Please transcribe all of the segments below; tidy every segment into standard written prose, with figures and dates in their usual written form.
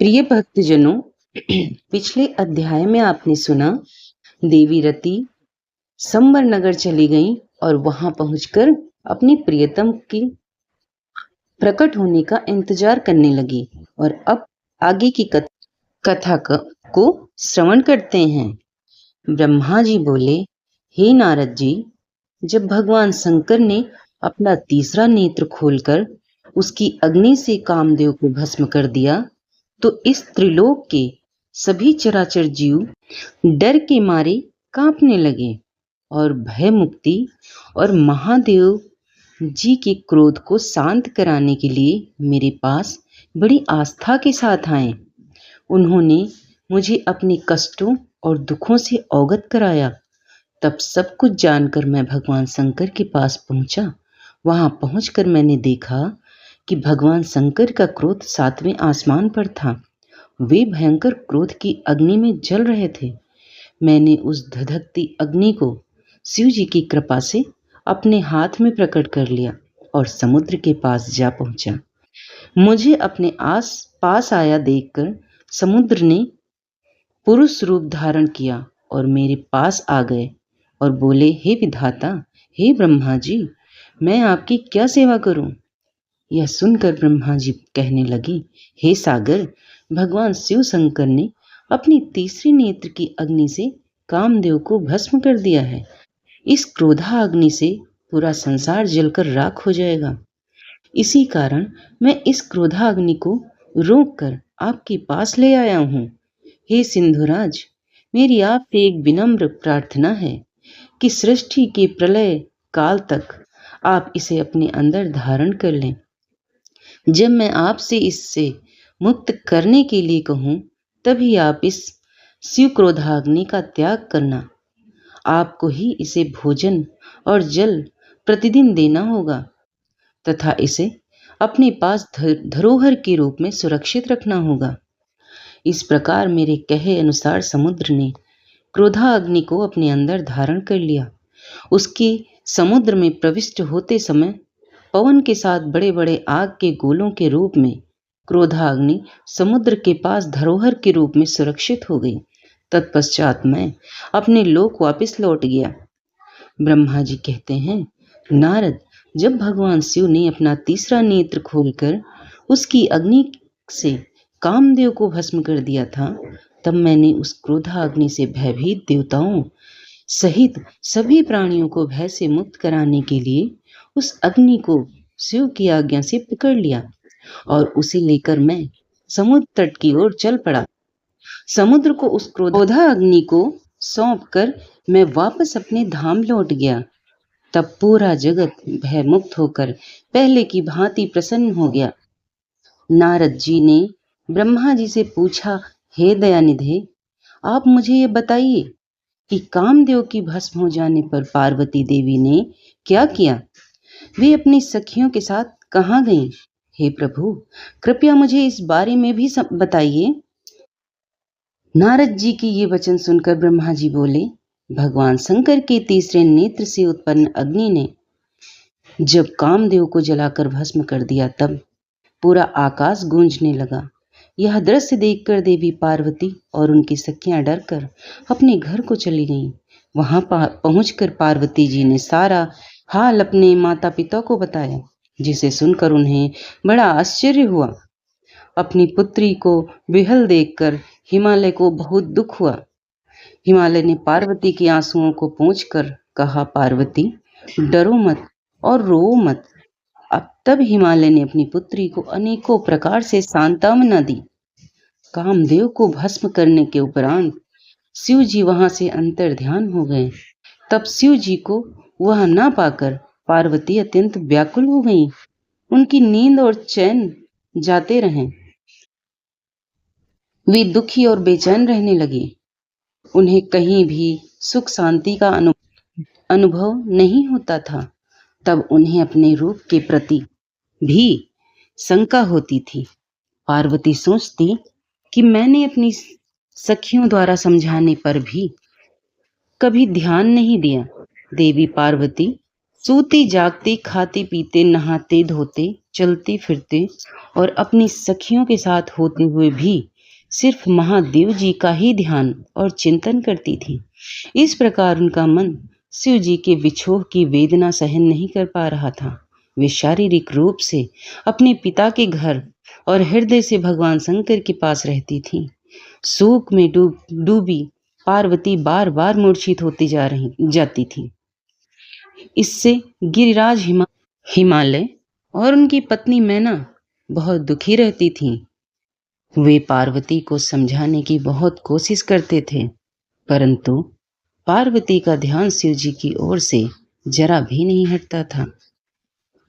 प्रिय भक्तजनों, पिछले अध्याय में आपने सुना देवी रति संबर नगर चली गईं और वहां पहुंचकर अपनी प्रियतम की प्रकट होने का इंतजार करने लगी। और अब आगे की कथा को श्रवण करते हैं। ब्रह्मा जी बोले, हे नारद जी, जब भगवान शंकर ने अपना तीसरा नेत्र खोलकर उसकी अग्नि से कामदेव को भस्म कर दिया, तो इस त्रिलोक के सभी चराचर जीव डर के मारे कांपने लगे और भय मुक्ति और महादेव जी के क्रोध को शांत कराने के लिए मेरे पास बड़ी आस्था के साथ आए। उन्होंने मुझे अपने कष्टों और दुखों से अवगत कराया। तब सब कुछ जानकर मैं भगवान शंकर के पास पहुंचा। वहां पहुंचकर मैंने देखा कि भगवान शंकर का क्रोध सातवें आसमान पर था। वे भयंकर क्रोध की अग्नि में जल रहे थे। मैंने उस धधकती अग्नि को शिव जी की कृपा से अपने हाथ में प्रकट कर लिया और समुद्र के पास जा पहुंचा। मुझे अपने आस पास आया देखकर समुद्र ने पुरुष रूप धारण किया और मेरे पास आ गए और बोले, हे विधाता, हे ब्रह्मा जी, मैं आपकी क्या सेवा करूं? यह सुनकर ब्रह्मा जी कहने लगे, हे सागर, भगवान शिव शंकर ने अपनी तीसरी नेत्र की अग्नि से कामदेव को भस्म कर दिया है। इस क्रोधाग्नि से पूरा संसार जलकर राख हो जाएगा। इसी कारण मैं इस क्रोधाग्नि को रोककर आपके पास ले आया हूँ। हे सिंधुराज, मेरी आपसे एक विनम्र प्रार्थना है कि सृष्टि के प्रलय काल तक आप इसे अपने अंदर धारण कर लें। जब मैं आपसे इससे मुक्त करने के लिए कहूँ, तभी आप इस शिव क्रोधाग्नि का त्याग करना। आपको ही इसे भोजन और जल प्रतिदिन देना होगा तथा इसे अपने पास धरोहर के रूप में सुरक्षित रखना होगा। इस प्रकार मेरे कहे अनुसार समुद्र ने क्रोधाग्नि को अपने अंदर धारण कर लिया। उसके समुद्र में प्रविष्ट होते समय पवन के साथ बड़े बड़े आग के गोलों के रूप में क्रोधाग्नि समुद्र के पास धरोहर के रूप में सुरक्षित हो गई। तत्पश्चात मैं अपने लोक वापस लौट गया। ब्रह्मा जी कहते हैं, नारद, जब भगवान शिव ने अपना तीसरा नेत्र खोलकर उसकी अग्नि से कामदेव को भस्म कर दिया था, तब मैंने उस क्रोधाग्नि से भयभीत देवताओं सहित सभी प्राणियों को भय से मुक्त कराने के लिए उस अग्नि को शिव की आज्ञा से पकड़ लिया और उसे लेकर मैं समुद्र तट की ओर चल पड़ा। समुद्र को उस क्रोधाग्नि को सौंपकर मैं वापस अपने धाम लौट गया। तब पूरा जगत भय मुक्त होकर पहले की भांति प्रसन्न हो गया। नारद जी ने ब्रह्मा जी से पूछा, हे दयानिधे, आप मुझे ये बताइए कि कामदेव की भस्म हो जाने पर पार्वती देवी ने क्या किया? वे अपनी सखियों के साथ कहाँ गईं? हे प्रभु, कृपया मुझे इस बारे में भी बताइए। नारद जी की ये वचन सुनकर ब्रह्मा जी बोले, भगवान शंकर के तीसरे नेत्र से उत्पन्न अग्नि ने जब कामदेव को जलाकर भस्म कर दिया, तब पूरा आकाश गूंजने लगा। यह दृश्य देखकर देवी पार्वती और उनकी सखियां डरकर अपने घर को चली गईं। वहां पहुंचकर पार्वती जी ने सारा हाल अपने माता पिता को बताया, जिसे सुनकर उन्हें बड़ा आश्चर्य हुआ। अपनी पुत्री को विहल देखकर हिमालय को बहुत दुख हुआ। हिमालय ने पार्वती के आंसुओं को पोंछकर कहा, पार्वती, डरो मत और रो मत। अब तब हिमालय ने अपनी पुत्री को अनेकों प्रकार से सांत्वना दी। कामदेव को भस्म करने के उपरांत शिव जी वहां से अंतर ध्यान हो गए। तब शिव जी को वह ना पाकर पार्वती अत्यंत व्याकुल हो गई। उनकी नींद और चैन जाते रहे। वे दुखी और बेचैन रहने लगी। उन्हें कहीं भी सुख शांति का अनुभव नहीं होता था। तब उन्हें अपने रूप के प्रति भी शंका होती थी। पार्वती सोचती कि मैंने अपनी सखियों द्वारा समझाने पर भी कभी ध्यान नहीं दिया। देवी पार्वती सोते जागते, खाते पीते, नहाते धोते, चलते फिरते और अपनी सखियों के साथ होते हुए भी सिर्फ महादेव जी का ही ध्यान और चिंतन करती थी। इस प्रकार उनका मन शिव जी के विछोह की वेदना सहन नहीं कर पा रहा था। वे शारीरिक रूप से अपने पिता के घर और हृदय से भगवान शंकर के पास रहती थी। शोक में डूबी पार्वती बार बार मूर्छित होती जाती थी। इससे गिरिराज हिमालय और उनकी पत्नी मैना बहुत दुखी रहती थीं। वे पार्वती को समझाने की बहुत कोशिश करते थे, परंतु पार्वती का ध्यान शिव जी की ओर से जरा भी नहीं हटता था।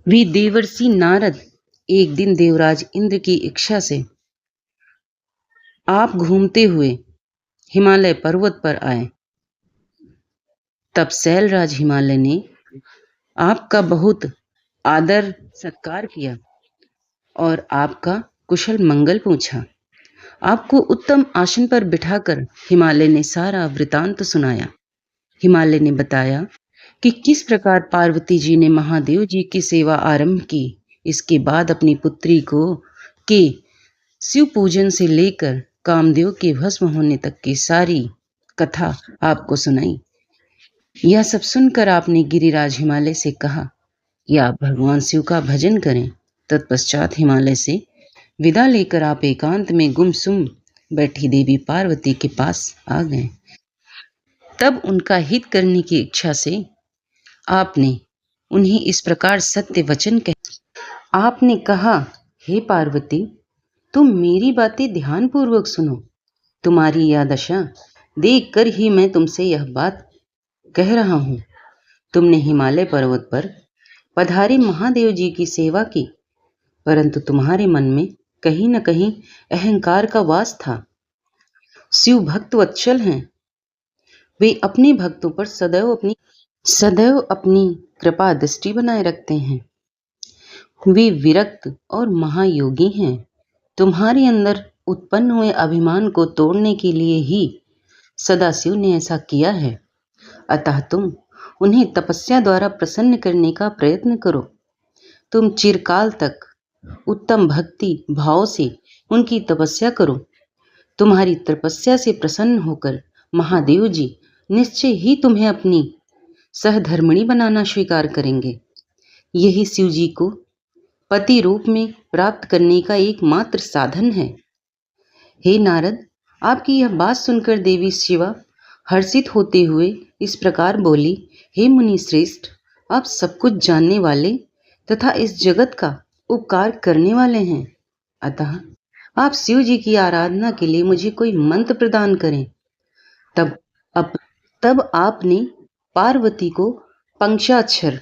वे देवर्षि नारद एक दिन देवराज इंद्र की इच्छा से आप घूमते हुए हिमालय पर्वत पर आए। तब शैलराज हिमालय ने आपका बहुत आदर सत्कार किया और आपका कुशल मंगल पूछा। आपको उत्तम आसन पर बिठाकर हिमालय ने सारा वृतांत सुनाया। हिमालय ने बताया कि किस प्रकार पार्वती जी ने महादेव जी की सेवा आरंभ की। इसके बाद अपनी पुत्री को के शिव पूजन से लेकर कामदेव के भस्म होने तक की सारी कथा आपको सुनाई। यह सब सुनकर आपने गिरिराज हिमालय से कहा कि आप भगवान शिव का भजन करें। तत्पश्चात हिमालय से विदा लेकर आप एकांत में गुमसुम बैठी देवी पार्वती के पास आ गए। तब उनका हित करने की इच्छा से आपने उन्हें इस प्रकार सत्य वचन कह आपने कहा, हे पार्वती, तुम मेरी बातें ध्यानपूर्वक सुनो। तुम्हारी यह दशा देखकर ही मैं तुमसे यह बात कह रहा हूँ। तुमने हिमालय पर्वत पर पधारे महादेव जी की सेवा की, परंतु तुम्हारे मन में कहीं न कहीं अहंकार का वास था। शिव भक्त वत्सल हैं। वे अपने भक्तों पर सदैव अपनी कृपा दृष्टि बनाए रखते हैं। वे विरक्त और महायोगी हैं। तुम्हारे अंदर उत्पन्न हुए अभिमान को तोड़ने के लिए ही सदाशिव ने ऐसा किया है। अतः तुम उन्हें तपस्या द्वारा प्रसन्न करने का प्रयत्न करो। तुम चिरकाल तक उत्तम भक्ति भाव से उनकी तपस्या करो। तुम्हारी तपस्या से प्रसन्न होकर महादेव जी निश्चय ही तुम्हें अपनी सहधर्मिणी बनाना स्वीकार करेंगे। यही शिव जी को पति रूप में प्राप्त करने का एकमात्र साधन है। हे नारद, आपकी यह बात सुनकर देवी शिवा हर्षित होते हुए इस प्रकार बोली, हे मुनि श्रेष्ठ, आप सब कुछ जानने वाले तथा इस जगत का उपकार करने वाले हैं। अतः आप शिव जी की आराधना के लिए मुझे कोई मंत्र प्रदान करें। तब आपने पार्वती को पंचाक्षर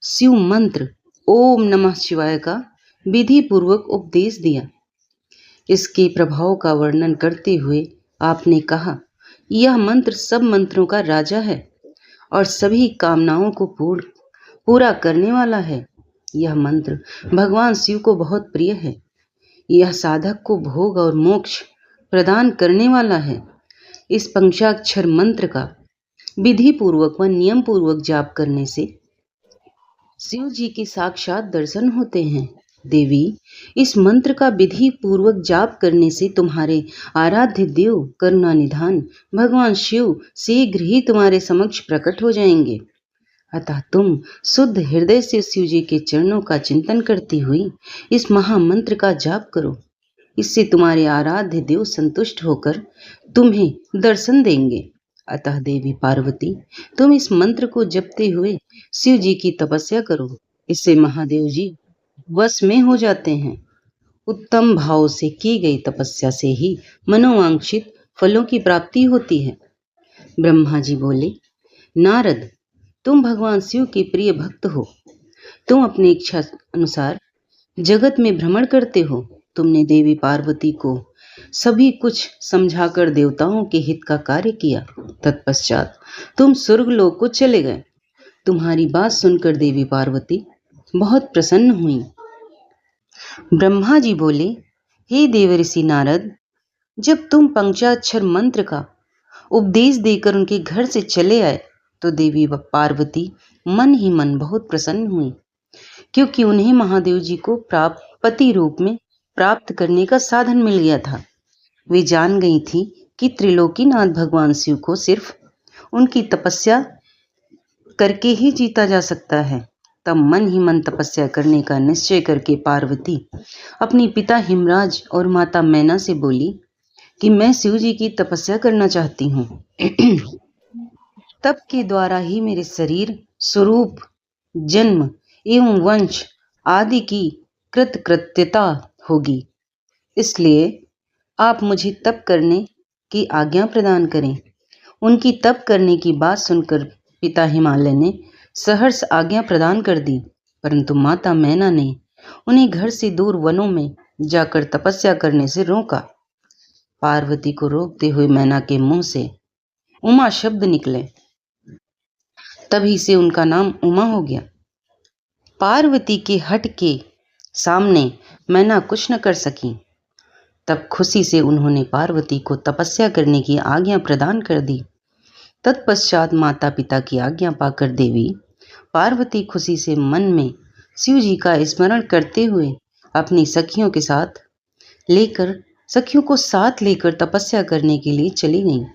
शिव मंत्र ओम नमः शिवाय का विधि पूर्वक उपदेश दिया। इसके प्रभाव का वर्णन करते हुए आपने कहा, यह मंत्र सब मंत्रों का राजा है और सभी कामनाओं को पूरा करने वाला है। यह मंत्र भगवान शिव को बहुत प्रिय है। यह साधक को भोग और मोक्ष प्रदान करने वाला है। इस पंचाक्षर मंत्र का विधि पूर्वक व नियम पूर्वक जाप करने से शिव जी के साक्षात दर्शन होते हैं। देवी, इस मंत्र का विधि पूर्वक जाप करने से तुम्हारे आराध्य देव करुणा निधान भगवान शिव शीघ्र ही तुम्हारे समक्ष प्रकट हो जाएंगे। अतः तुम शुद्ध हृदय से शिव जी के चरणों का चिंतन करती हुई इस महामंत्र का जाप करो। इससे तुम्हारे आराध्य देव संतुष्ट होकर तुम्हें दर्शन देंगे। अतः देवी पार्वती, तुम इस मंत्र को जपते हुए शिव जी की तपस्या करो। इससे महादेव जी वश में हो जाते हैं। उत्तम भाव से की गई तपस्या से ही मनोवांछित फलों की प्राप्ति होती है। ब्रह्मा जी बोले, नारद, तुम भगवान शिव के प्रिय भक्त हो। तुम अपनी इच्छा अनुसार जगत में भ्रमण करते हो। तुमने देवी पार्वती को सभी कुछ समझाकर देवताओं के हित का कार्य किया। तत्पश्चात तुम स्वर्गलोक को चले गए। तुम्हारी बात सुनकर देवी पार्वती बहुत प्रसन्न हुई। ब्रह्मा जी बोले, हे देवर्षि नारद, जब तुम पंचाक्षर मंत्र का उपदेश देकर उनके घर से चले आए तो देवी व पार्वती मन ही मन बहुत प्रसन्न हुई, क्योंकि उन्हें महादेव जी को पति रूप में प्राप्त करने का साधन मिल गया था। वे जान गई थी कि त्रिलोकीनाथ भगवान शिव को सिर्फ उनकी तपस्या करके ही जीता जा सकता है। तब मन ही मन तपस्या करने का निश्चय करके पार्वती अपनी पिता हिमराज और माता मैना से बोली कि मैं शिव जी की तपस्या करना चाहती हूँ। तप के द्वारा ही मेरे शरीर, स्वरूप, जन्म एवं वंश आदि की कृतकृत्यता होगी। इसलिए आप मुझे तप करने की आज्ञा प्रदान करें। उनकी तप करने की बात सुनकर पिता हिमालय ने सहर्ष आज्ञा प्रदान कर दी, परंतु माता मैना ने उन्हें घर से दूर वनों में जाकर तपस्या करने से रोका। पार्वती को रोकते हुए मैना के मुंह से उमा शब्द निकले, तभी से उनका नाम उमा हो गया। पार्वती के हट के सामने मैना कुछ न कर सकी। तब खुशी से उन्होंने पार्वती को तपस्या करने की आज्ञा प्रदान कर दी। तत्पश्चात माता पिता की आज्ञा पाकर देवी पार्वती खुशी से मन में शिव जी का स्मरण करते हुए अपनी सखियों को साथ लेकर तपस्या करने के लिए चली गईं।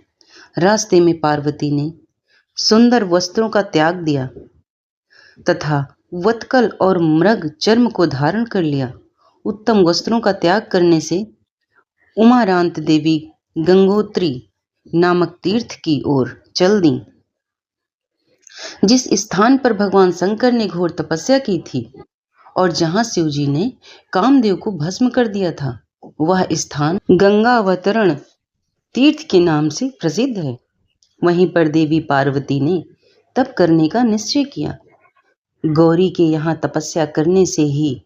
रास्ते में पार्वती ने सुंदर वस्त्रों का त्याग दिया तथा वत्कल और मृग चर्म को धारण कर लिया। उत्तम वस्त्रों का त्याग करने से उमारांत देवी गंगोत्री नामक तीर्थ की ओर चल दी, जिस स्थान पर भगवान शंकर ने घोर तपस्या की थी और जहां शिव जी ने कामदेव को भस्म कर दिया था। वह स्थान गंगावतरण तीर्थ के नाम से प्रसिद्ध है। वहीं पर देवी पार्वती ने तप करने का निश्चय किया। गौरी के यहाँ तपस्या करने से ही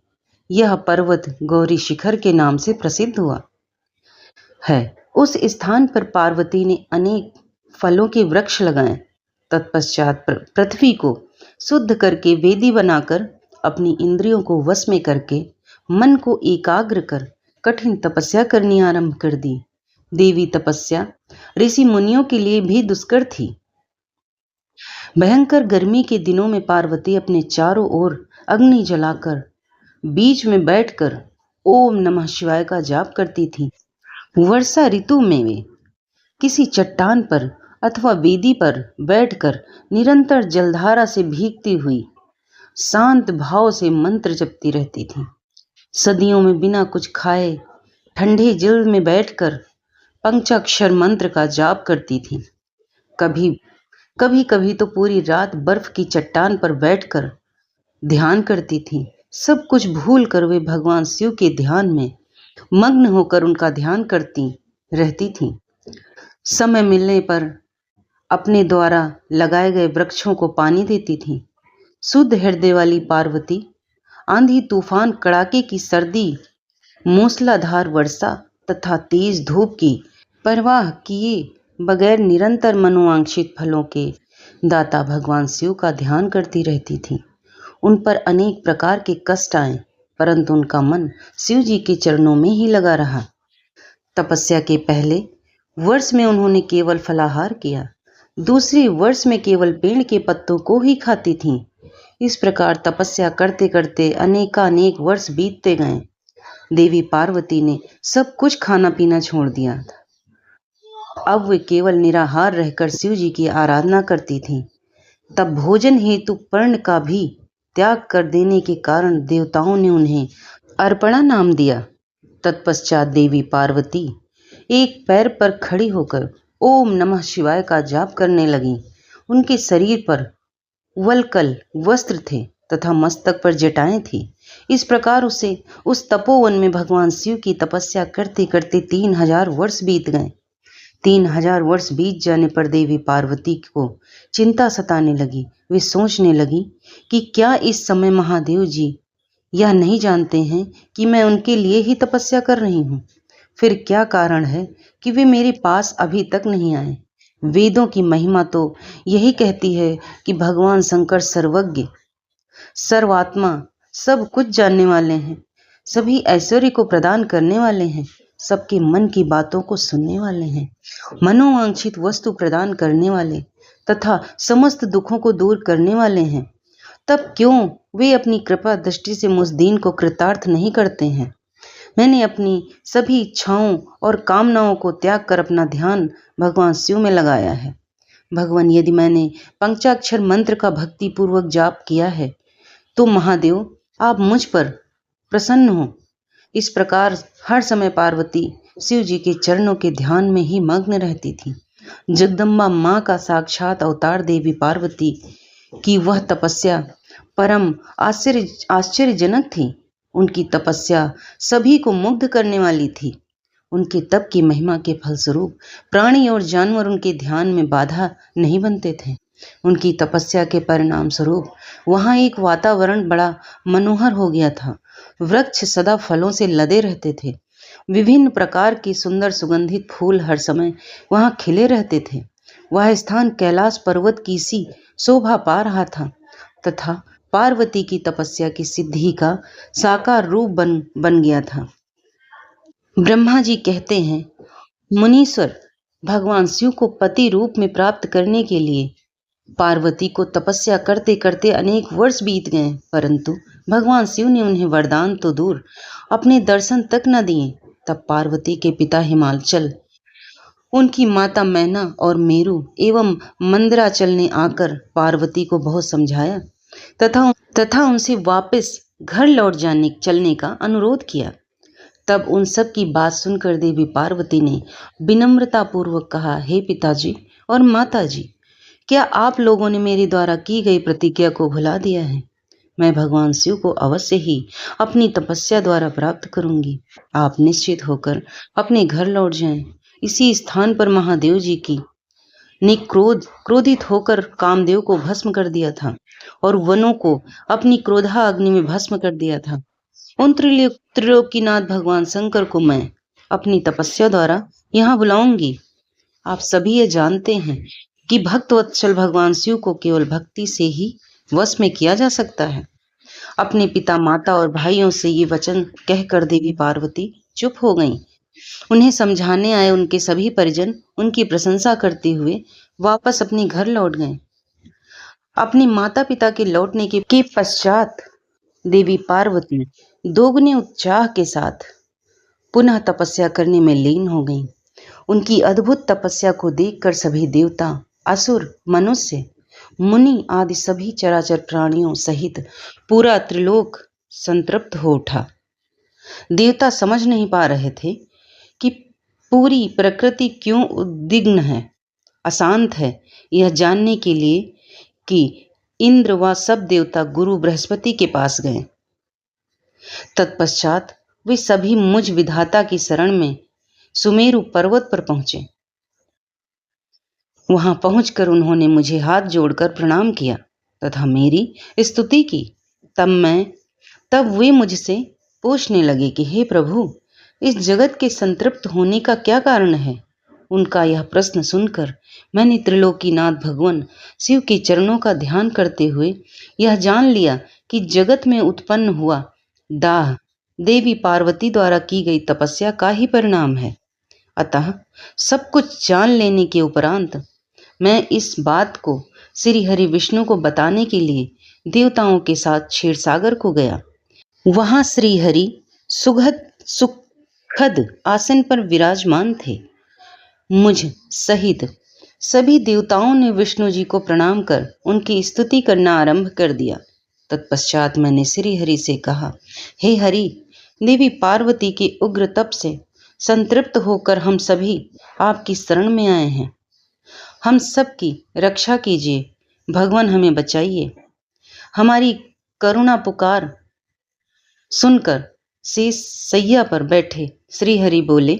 यह पर्वत गौरी शिखर के नाम से प्रसिद्ध हुआ है। उस स्थान पर पार्वती ने अनेक फलों के वृक्ष लगाए। तत्पश्चात पृथ्वी को शुद्ध करके वेदी बनाकर अपनी इंद्रियों को वश में करके मन को एकाग्र कर कठिन तपस्या करनी आरंभ कर दी। देवी तपस्या ऋषि मुनियों के लिए भी दुष्कर थी। भयंकर गर्मी के दिनों में पार्वती अपने चारों ओर अग्नि जलाकर बीच में बैठकर ओम नमः शिवाय का जाप करती थी। वर्षा ऋतु में वे किसी चट्टान पर अथवा वेदी पर बैठकर निरंतर जलधारा से भीगती हुई शांत भाव से मंत्र जपती रहती थी। सदियों में बिना कुछ खाए ठंडे जल में बैठकर पंचाक्षर मंत्र का जाप करती थी। कभी कभी तो पूरी रात बर्फ की चट्टान पर बैठकर ध्यान करती थी। सब कुछ भूल कर वे भगवान शिव के ध्यान में मग्न होकर उनका ध्यान करती रहती थी। समय मिलने पर अपने द्वारा लगाए गए वृक्षों को पानी देती थी। शुद्ध हृदय वाली पार्वती आंधी तूफान, कड़ाके की सर्दी, मूसलाधार वर्षा तथा तेज धूप की परवाह किए बगैर निरंतर मनोवांछित फलों के दाता भगवान शिव का ध्यान करती रहती थी। उन पर अनेक प्रकार के कष्ट आए, परंतु उनका मन शिव जी के चरणों में ही लगा रहा। तपस्या के पहले वर्ष में उन्होंने केवल फलाहार किया, दूसरे वर्ष में केवल पेड़ के पत्तों को ही खाती थीं। इस प्रकार तपस्या करते करते अनेकानेक वर्ष बीतते गए। देवी पार्वती ने सब कुछ खाना पीना छोड़ दिया था। अब वे केवल निराहार रहकर शिव जी की आराधना करती थीं। तब भोजन हेतु पर्ण का भी त्याग कर देने के कारण देवताओं ने उन्हें अर्पणा नाम दिया। तत्पश्चात देवी पार्वती एक पैर पर खड़ी होकर ओम नमः शिवाय का जाप करने लगी। उनके शरीर पर वलकल वस्त्र थे तथा मस्तक पर जटाएं थी। इस प्रकार उसे उस तपोवन में भगवान शिव की तपस्या करते करते 3000 वर्ष बीत गए। 3000 वर्ष बीत जाने पर देवी पार्वती को चिंता सताने लगी। वे सोचने लगी कि क्या इस समय महादेव जी यह नहीं जानते हैं कि मैं उनके लिए ही तपस्या कर रही हूँ? फिर क्या कारण है कि वे मेरे पास अभी तक नहीं आए? वेदों की महिमा तो यही कहती है कि भगवान शंकर सर्वज्ञ, सर्वात्मा, सब कुछ जानने वाले हैं, सभी ऐश्वर्य को प्रदान करने वाले हैं, सबके मन की बातों को सुनने वाले हैं, मनोवांछित वस्तु प्रदान करने वाले तथा समस्त दुखों को दूर करने वाले हैं, तब क्यों वे अपनी कृपा दृष्टि से मुझ दीन को कृतार्थ नहीं करते हैं। मैंने अपनी सभी इच्छाओं और कामनाओं को त्याग कर अपना ध्यान भगवान शिव में लगाया है। भगवान, यदि मैंने पंचाक्षर मंत्र का भक्ति पूर्वक जाप किया है तो महादेव आप मुझ पर प्रसन्न हो। इस प्रकार हर समय पार्वती शिव जी के चरणों के ध्यान में ही मग्न रहती थी। जगदम्बा माँ का साक्षात अवतार देवी पार्वती की वह तपस्या परम आश्चर्यजनक थी। उनकी तपस्या सभी को मुग्ध करने वाली थी। उनके तप की महिमा के फलस्वरूप प्राणी और जानवर उनके ध्यान में बाधा नहीं बनते थे। उनकी तपस्या के परिणाम स्वरूप वहां एक वातावरण बड़ा मनोहर हो गया था। वृक्ष सदा फलों से लदे रहते थे। विभिन्न प्रकार के सुंदर सुगंधित फूल हर समय वहां खिले रहते थे। वह स्थान कैलाश पर्वत की सी शोभा पा रहा था तथा पार्वती की तपस्या की सिद्धि का साकार रूप बन गया था। ब्रह्मा जी कहते हैं, मुनीश्वर, भगवान शिव को पति रूप में प्राप्त करने के लिए पार्वती को तपस्या करते करते अनेक वर्ष बीत गए, परंतु भगवान शिव ने उन्हें वरदान तो दूर अपने दर्शन तक न दिए। तब पार्वती के पिता हिमाचल, उनकी माता मैना और मेरु एवं मंदराचल ने आकर पार्वती को बहुत समझाया तथा उनसे वापस घर लौट चलने का अनुरोध किया। तब उन सब की बात सुनकर देवी पार्वती ने विनम्रता पूर्वक कहा, हे पिताजी और माताजी, क्या आप लोगों ने मेरे द्वारा की गई प्रतिज्ञा को भुला दिया है? मैं भगवान शिव को अवश्य ही अपनी तपस्या द्वारा प्राप्त करूंगी। आप निश्चित होकर अपने घर लौट जाएं। इसी स्थान पर महादेव जी की ने क्रोधित होकर कामदेव को भस्म कर दिया था और वनों को अपनी क्रोधा अग्नि में भस्म कर दिया था। उन त्रिलोकीनाथ भगवान शंकर को मैं अपनी तपस्या द्वारा यहाँ बुलाऊंगी। आप सभी ये जानते हैं कि भक्त वत्सल भगवान शिव को केवल भक्ति से ही वश में किया जा सकता है। अपने पिता, माता और भाइयों से ये वचन कहकर देवी पार्वती चुप हो गईं। उन्हें समझाने आए उनके सभी परिजन उनकी प्रशंसा करते हुए वापस अपने घर लौट गए। अपने माता पिता के लौटने के पश्चात देवी पार्वती दोगुने उत्साह के साथ पुनः तपस्या करने में लीन हो गईं। उनकी अद्भुत तपस्या को देखकर सभी देवता, असुर, मनुष्य, मुनि आदि सभी चराचर प्राणियों सहित पूरा त्रिलोक संतृप्त हो उठा। देवता समझ नहीं पा रहे थे कि पूरी प्रकृति क्यों उद्विग्न है, अशांत है। यह जानने के लिए कि इंद्र व सब देवता गुरु बृहस्पति के पास गए। तत्पश्चात वे सभी मुझ विधाता की शरण में सुमेरु पर्वत पर पहुंचे। वहां पहुंचकर उन्होंने मुझे हाथ जोड़कर प्रणाम किया तथा मेरी स्तुति की। तब वे मुझसे पूछने लगे कि हे प्रभु, इस जगत के संतृप्त होने का क्या कारण है? उनका यह प्रश्न सुनकर मैंने त्रिलोकीनाथ भगवान शिव के चरणों का ध्यान करते हुए यह जान लिया कि जगत में उत्पन्न हुआ दाह देवी पार्वती द्वारा की गई तपस्या का ही परिणाम है। अतः सब कुछ जान लेने के उपरांत मैं इस बात को श्री हरि विष्णु को बताने के लिए देवताओं के साथ क्षीरसागर को गया। वहां श्री हरि सुखद आसन पर विराजमान थे। मुझ सहित सभी देवताओं ने विष्णु जी को प्रणाम कर उनकी स्तुति करना आरंभ कर दिया। तत्पश्चात मैंने श्री हरि से कहा, हे हरि, देवी पार्वती के उग्र तप से संतृप्त होकर हम सभी आपकी शरण में आए हैं। हम सब की रक्षा कीजिए, भगवान हमें बचाइए। हमारी करुणा पुकार सुनकर शेष सैया पर बैठे श्री हरि बोले,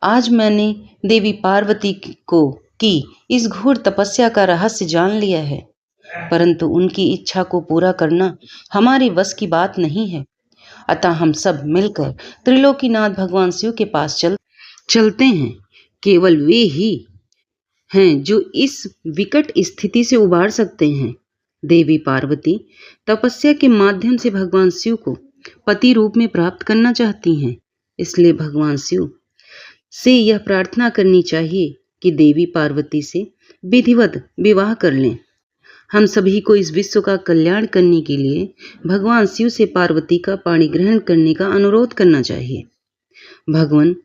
आज मैंने देवी पार्वती की इस घोर तपस्या का रहस्य जान लिया है, परंतु उनकी इच्छा को पूरा करना हमारे वश की बात नहीं है। अतः हम सब मिलकर त्रिलोकीनाथ भगवान शिव के पास चलते हैं। केवल वे ही हैं जो इस विकट स्थिति से उबार सकते हैं। देवी पार्वती तपस्या के माध्यम से भगवान शिव को पति रूप में प्राप्त करना चाहती हैं। इसलिए भगवान शिव से यह प्रार्थना करनी चाहिए कि देवी पार्वती से विधिवत विवाह कर लें। हम सभी को इस विश्व का कल्याण करने के लिए भगवान शिव से पार्वती का पाणी ग्रहण करने का अनुरोध करना चाहिए। भगवान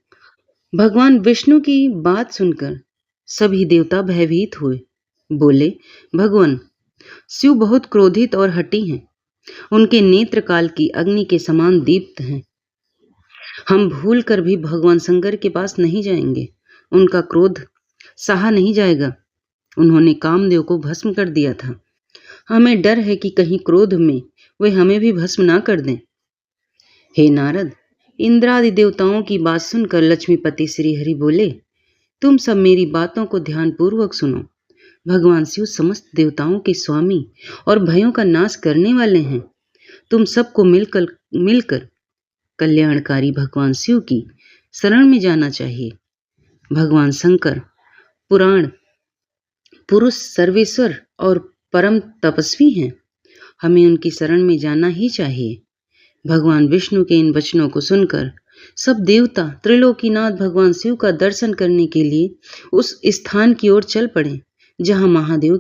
भगवान विष्णु की बात सुनकर सभी देवता भयभीत हुए। बोले, भगवान शिव बहुत क्रोधित और हठी हैं। उनके नेत्र काल की अग्नि के समान दीप्त हैं। हम भूल कर भी भगवान शंकर के पास नहीं जाएंगे। उनका क्रोध सहा नहीं जाएगा। उन्होंने कामदेव को भस्म कर दिया था। हमें डर है कि कहीं क्रोध में वे हमें भी भस्म ना कर दें। हे नारद, इंद्रादि देवताओं की बात सुनकर लक्ष्मीपति श्री हरि बोले, तुम सब मेरी बातों को ध्यानपूर्वक सुनो। भगवान शिव समस्त देवताओं के स्वामी और भयों का नाश करने वाले हैं। तुम सबको मिलकर कल्याणकारी भगवान शिव की शरण में जाना चाहिए। भगवान शंकर पुराण पुरुष, सर्वेश्वर और परम तपस्वी हैं। हमें उनकी शरण में जाना ही चाहिए। भगवान विष्णु के इन वचनों को सुनकर सब देवता त्रिलोकीनाथ भगवान शिव का दर्शन करने के लिए उस स्थान की ओर चल पड़े जहां महादेव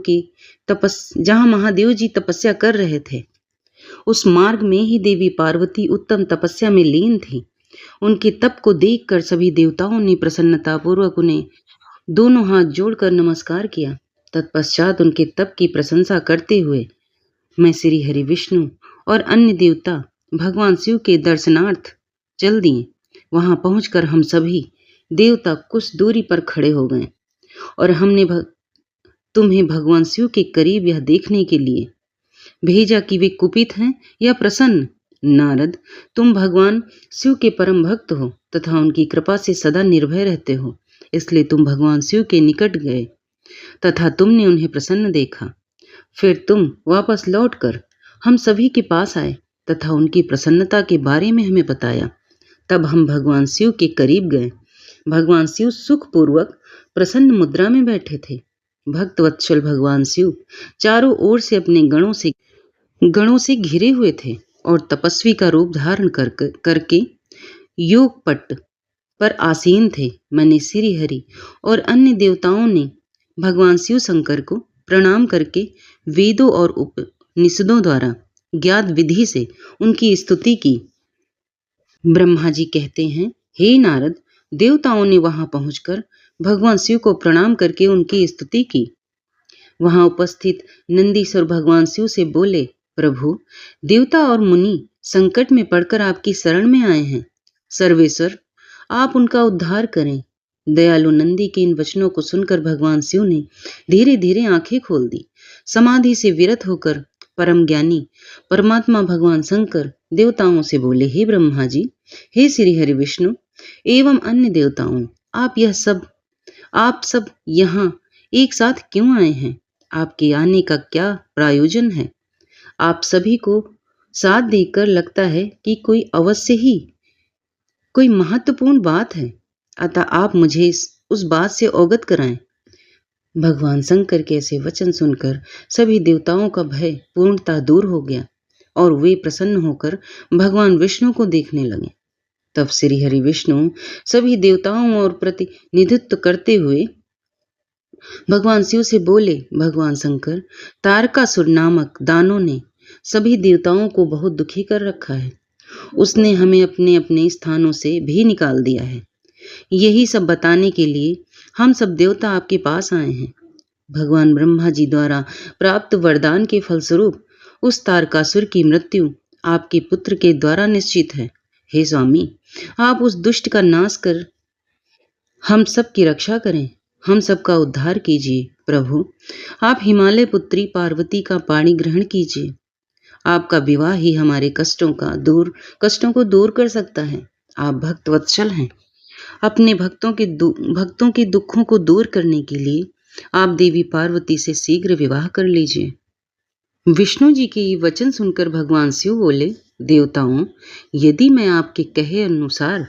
जी तपस्या कर रहे थे। उस मार्ग में ही देवी पार्वती उत्तम तपस्या में लीन थी। उनके तप को देखकर सभी देवताओं ने प्रसन्नतापूर्वक उन्हें दोनों हाथ जोड़कर नमस्कार किया। तत्पश्चात उनके तप की प्रशंसा करते हुए मैं श्री हरि विष्णु और अन्य देवता भगवान शिव के दर्शनार्थ चल दिए। वहां पहुंचकर हम सभी देवता कुछ दूरी पर खड़े हो गए और हमने तुम्हें भगवान शिव के करीब यह देखने के लिए भेजा कि वे कुपित हैं या प्रसन्न। नारद, तुम भगवान शिव के परम भक्त हो तथा उनकी कृपा से सदा निर्भय रहते हो, इसलिए तुम भगवान शिव के निकट गए तथा तुमने उन्हें प्रसन्न देखा। फिर तुम वापस लौटकर हम सभी के पास आए तथा उनकी प्रसन्नता के बारे में हमें बताया। तब हम भगवान शिव के करीब गए। भगवान शिव सुखपूर्वक प्रसन्न मुद्रा में बैठे थे। भक्त वत्सल भगवान शिव चारों ओर से अपने गणों से घिरे हुए थे और तपस्वी का रूप धारण करके योग पट्ट पर आसीन थे। मैंने श्री हरि और अन्य देवताओं ने भगवान शिव शंकर को प्रणाम करके वेदों और उपनिषदों द्वारा ज्ञात विधि से उनकी स्तुति की। ब्रह्मा जी कहते हैं, हे नारद, देवताओं ने वहां पहुंचकर भगवान शिव को प्रणाम करके उनकी स्तुति की। वहां उपस्थित नंदीश्वर भगवान शिव से बोले, प्रभु, देवता और मुनि संकट में पड़कर आपकी शरण में आए हैं। सर्वेश्वर, आप उनका उद्धार करें। दयालु नंदी के इन वचनों को सुनकर भगवान शिव ने धीरे धीरे आंखें खोल दी। समाधि से विरत होकर परम ज्ञानी परमात्मा भगवान शंकर देवताओं से बोले, हे ब्रह्मा जी, हे श्री हरि विष्णु एवं अन्य देवताओं, आप सब यहाँ एक साथ क्यों आए हैं? आपके आने का क्या प्रयोजन है? आप सभी को साथ देखकर लगता है कि अवश्य ही कोई महत्वपूर्ण बात है, अतः आप मुझे उस बात से अवगत कराएं। भगवान शंकर के ऐसे वचन सुनकर सभी देवताओं का भय पूर्णतः दूर हो गया और वे प्रसन्न होकर भगवान विष्णु को देखने लगे। तब श्री हरि विष्णु सभी देवताओं और प्रतिनिधित्व करते हुए भगवान शिव से बोले, भगवान शंकर, तारकासुर नामक दानव ने सभी देवताओं को बहुत दुखी कर रखा है। उसने हमें अपने अपने स्थानों से भी निकाल दिया है। यही सब बताने के लिए हम सब देवता आपके पास आए हैं। भगवान ब्रह्मा जी द्वारा प्राप्त वरदान के फलस्वरूप उस तारकासुर की मृत्यु आपके पुत्र के द्वारा निश्चित है। हे स्वामी, आप उस दुष्ट का नाश कर हम सब की रक्षा करें, हम सबका उद्धार कीजिए। प्रभु, आप हिमालय पुत्री पार्वती का पाणी ग्रहण कीजिए। आपका विवाह ही हमारे कष्टों को दूर कर सकता है। आप भक्त वत्सल हैं। अपने भक्तों के दुखों को दूर करने के लिए आप देवी पार्वती से शीघ्र विवाह कर लीजिए। विष्णु जी के ये वचन सुनकर भगवान शिव बोले, देवताओं, यदि मैं आपके कहे अनुसार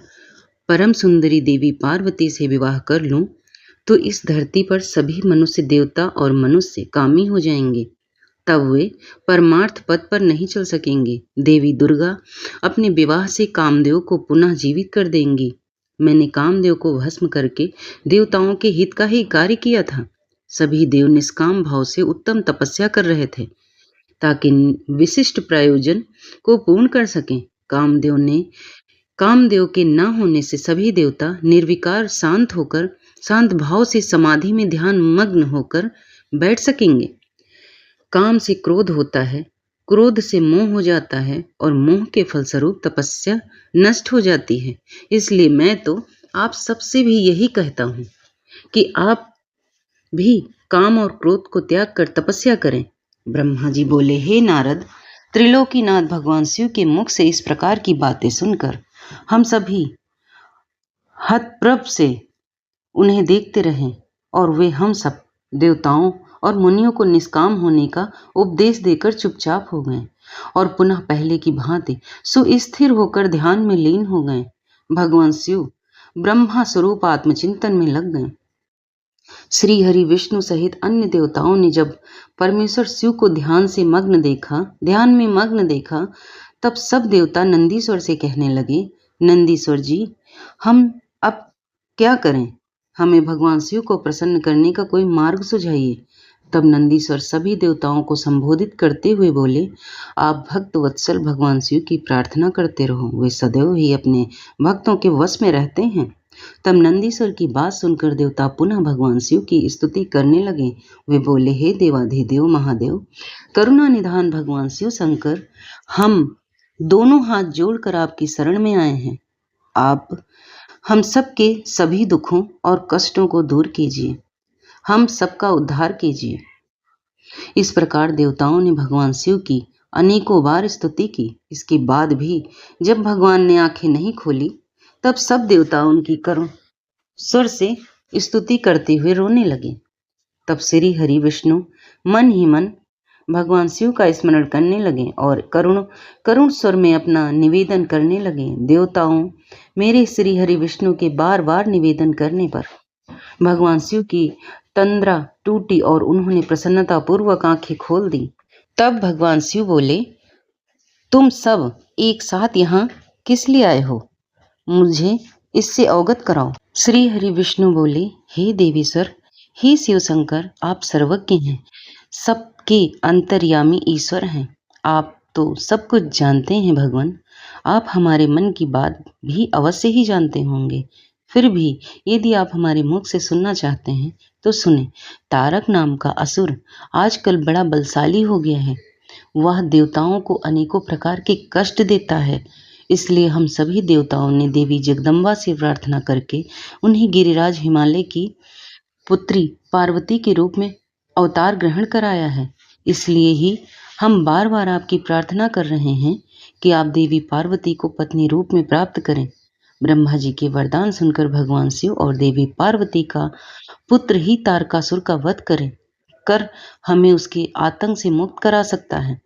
परम सुंदरी देवी पार्वती से विवाह कर लूं, तो इस धरती पर सभी मनुष्य, देवता और मनुष्य कामी हो जाएंगे। तब वे परमार्थ पद पर नहीं चल सकेंगे। देवी दुर्गा अपने विवाह से कामदेव को पुनः जीवित कर देंगी। मैंने कामदेव को भस्म करके देवताओं के हित का ही कार्य किया था। सभी देव निष्काम भाव से उत्तम तपस्या कर रहे थे ताकि विशिष्ट प्रयोजन को पूर्ण कर सकें। कामदेव के न होने से सभी देवता निर्विकार शांत भाव से समाधि में ध्यान मग्न होकर बैठ सकेंगे। काम से क्रोध होता है, क्रोध से मोह हो जाता है और मोह के फलस्वरूप तपस्या नष्ट हो जाती है। इसलिए मैं तो आप सबसे भी यही कहता हूँ कि आप भी काम और क्रोध को त्याग कर तपस्या करें। ब्रह्मा जी बोले, हे नारद, त्रिलोकीनाथ भगवान शिव के मुख से इस प्रकार की बातें सुनकर हम सभी हतप्रभ से उन्हें देखते रहे और वे हम सब देवताओं और मुनियों को निष्काम होने का उपदेश देकर चुपचाप हो गए और पुनः पहले की भांति सुस्थिर होकर ध्यान में लीन हो गए। भगवान शिव ब्रह्मा स्वरूप आत्मचिंतन में लग गए। श्री हरि विष्णु सहित अन्य देवताओं ने जब परमेश्वर शिव को ध्यान में मग्न देखा, तब सब देवता नंदीश्वर से कहने लगे, नंदीश्वर जी, हम अब क्या करें? हमें भगवान शिव को प्रसन्न करने का कोई मार्ग सुझाइए। तब नंदीश्वर सभी देवताओं को संबोधित करते हुए बोले, आप भक्त वत्सल भगवान शिव की प्रार्थना करते रहो, वे सदैव ही अपने भक्तों के वश में रहते हैं। तब नंदीश्वर की बात सुनकर देवता पुनः भगवान शिव की स्तुति करने लगे। वे बोले, हे देवाधिदेव महादेव, करुणा निधान भगवान शिव शंकर, हम दोनों हाथ जोड़कर आपकी शरण में आए हैं। आप हम सबके सभी दुखों और कष्टों को दूर कीजिए, हम सबका उद्धार कीजिए। इस प्रकार देवताओं ने भगवान शिव की अनेकों बार स्तुति की। इसके बाद भी जब भगवान ने आंखें नहीं खोली, तब सब देवता उनकी करुण स्वर से स्तुति करते हुए रोने लगे। तब श्री हरि विष्णु मन ही मन भगवान शिव का स्मरण करने लगे और करुण स्वर में अपना निवेदन करने लगे। देवताओं, मेरे श्री हरि विष्णु के बार बार निवेदन करने पर भगवान शिव की तंद्रा टूटी और उन्होंने प्रसन्नता पूर्वक आंखें खोल दी। तब भगवान शिव बोले, तुम सब एक साथ यहाँ किस लिए आए हो? मुझे इससे अवगत कराओ। श्री हरि विष्णु बोले, हे देवीश्वर, हे शिव शंकर, आप सर्वज्ञ हैं, सबके अंतर्यामी ईश्वर हैं। आप तो सब कुछ जानते हैं भगवान। आप हमारे मन की बात भी अवश्य ही जानते होंगे। फिर भी यदि आप हमारे मुख से सुनना चाहते हैं तो सुने। तारक नाम का असुर आजकल बड़ा बलशाली हो गया है। वह देवताओं को अनेकों प्रकार के कष्ट देता है। इसलिए हम सभी देवताओं ने देवी जगदम्बा से प्रार्थना करके उन्हें गिरिराज हिमालय की पुत्री पार्वती के रूप में अवतार ग्रहण कराया है। इसलिए ही हम बार बार आपकी प्रार्थना कर रहे हैं कि आप देवी पार्वती को पत्नी रूप में प्राप्त करें। ब्रह्मा जी के वरदान सुनकर भगवान शिव और देवी पार्वती का पुत्र ही तारकासुर का वध कर हमें उसके आतंक से मुक्त करा सकता है।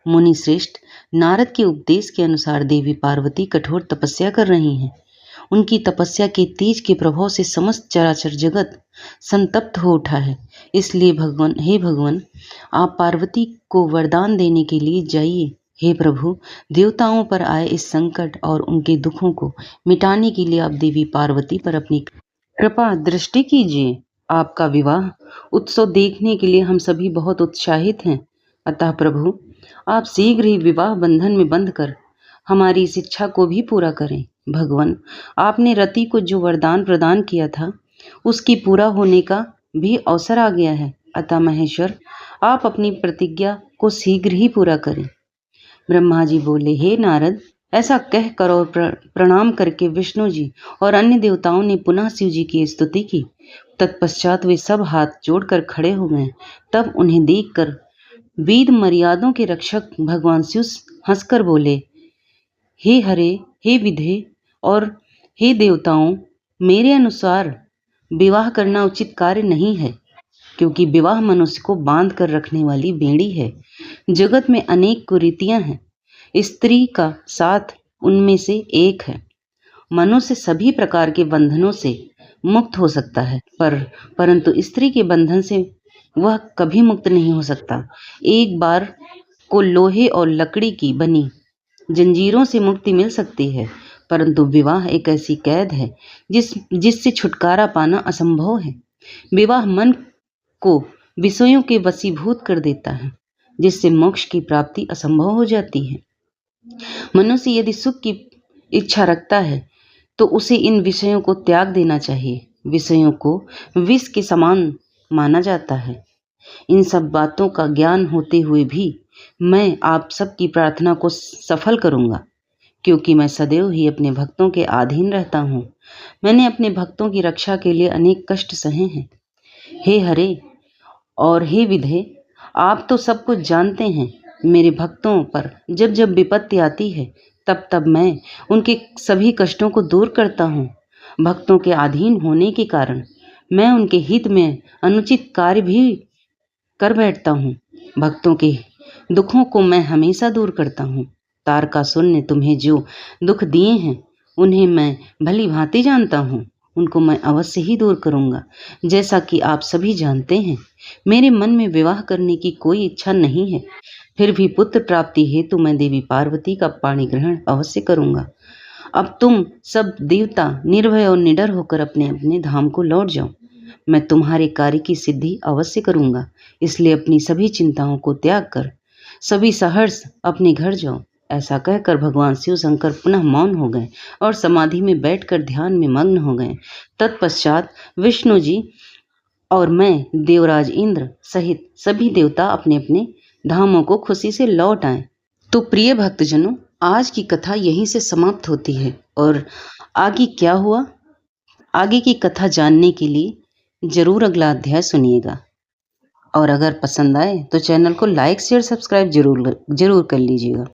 मुनि श्रेष्ठ, नारद के उपदेश के अनुसार देवी पार्वती कठोर तपस्या कर रही हैं। उनकी तपस्या के तेज के प्रभाव से समस्त चराचर जगत संतप्त हो उठा है। इसलिए हे भगवान, आप पार्वती को वरदान देने के लिए जाइए। हे प्रभु, देवताओं पर आए इस संकट और उनके दुखों को मिटाने के लिए आप देवी पार्वती पर अपनी कृपा दृष्टि कीजिए। आपका विवाह उत्सव देखने के लिए हम सभी बहुत उत्साहित हैं। अतः प्रभु, आप शीघ्र ही विवाह बंधन में बंधकर हमारी इस इच्छा को भी पूरा करें। भगवान, आपने रति को जो वरदान प्रदान किया था, उसकी पूरा होने का भी अवसर आ गया है। अतः महेश्वर, आप अपनी प्रतिज्ञा को शीघ्र ही पूरा करें। ब्रह्मा जी बोले, हे नारद, ऐसा कहकर और प्रणाम करके विष्णु जी और अन्य देवताओं ने पुनः शिव जी की स्तुति की। तत्पश्चात वे सब हाथ जोड़कर खड़े हो गए। तब उन्हें देखकर वेद मर्यादों के रक्षक भगवान शिव हंसकर बोले, हे हरे, हे विधे और हे देवताओं, मेरे अनुसार विवाह करना उचित कार्य नहीं है, क्योंकि विवाह मनुष्य को बांध कर रखने वाली बेड़ी है। जगत में अनेक कुरीतियां हैं, स्त्री का साथ उनमें से एक है। मनुष्य सभी प्रकार के बंधनों से मुक्त हो सकता है, परंतु स्त्री के बंधन से वह कभी मुक्त नहीं हो सकता। एक बार को लोहे और लकड़ी की बनी जंजीरों से मुक्ति मिल सकती है, परंतु विवाह एक ऐसी कैद है जिससे छुटकारा पाना असंभव है। विवाह मन को विषयों के वशीभूत कर देता है, जिससे मोक्ष की प्राप्ति असंभव हो जाती है। मनुष्य यदि सुख की इच्छा रखता है तो उसे इन विषयों को त्याग देना चाहिए। विषयों को विष के समान माना जाता है। इन सब बातों का ज्ञान होते हुए भी मैं आप सबकी प्रार्थना को सफल करूंगा, क्योंकि मैं सदैव ही अपने भक्तों के अधीन रहता हूँ। मैंने अपने भक्तों की रक्षा के लिए अनेक कष्ट सहे हैं। हे हरे और हे विधे, आप तो सब कुछ जानते हैं। मेरे भक्तों पर जब जब विपत्ति आती है तब तब मैं उनके सभी कष्टों को दूर करता हूँ। भक्तों के अधीन होने के कारण मैं उनके हित में अनुचित कार्य भी कर बैठता हूँ। भक्तों के दुखों को मैं हमेशा दूर करता हूँ। तारकासुर ने तुम्हें जो दुख दिए हैं उन्हें मैं भली भांति जानता हूँ। उनको मैं अवश्य ही दूर करूँगा। जैसा कि आप सभी जानते हैं, मेरे मन में विवाह करने की कोई इच्छा नहीं है, फिर भी पुत्र प्राप्ति हेतु मैं देवी पार्वती का पाणी ग्रहण अवश्य करूँगा। अब तुम सब देवता निर्भय और निडर होकर अपने अपने धाम को लौट जाओ। मैं तुम्हारे कार्य की सिद्धि अवश्य करूँगा, इसलिए अपनी सभी चिंताओं को त्याग कर सभी सहर्ष अपने घर जाओ। ऐसा कहकर भगवान शिव शंकर पुनः मौन हो गए और समाधि में बैठकर ध्यान में मग्न हो गए। तत्पश्चात विष्णु जी और मैं देवराज इंद्र सहित सभी देवता अपने अपने धामों को खुशी से लौट आए। तो प्रिय भक्तजनों, आज की कथा यहीं से समाप्त होती है और आगे क्या हुआ, आगे की कथा जानने के लिए जरूर अगला अध्याय सुनिएगा। और अगर पसंद आए तो चैनल को लाइक शेयर सब्सक्राइब जरूर कर लीजिएगा।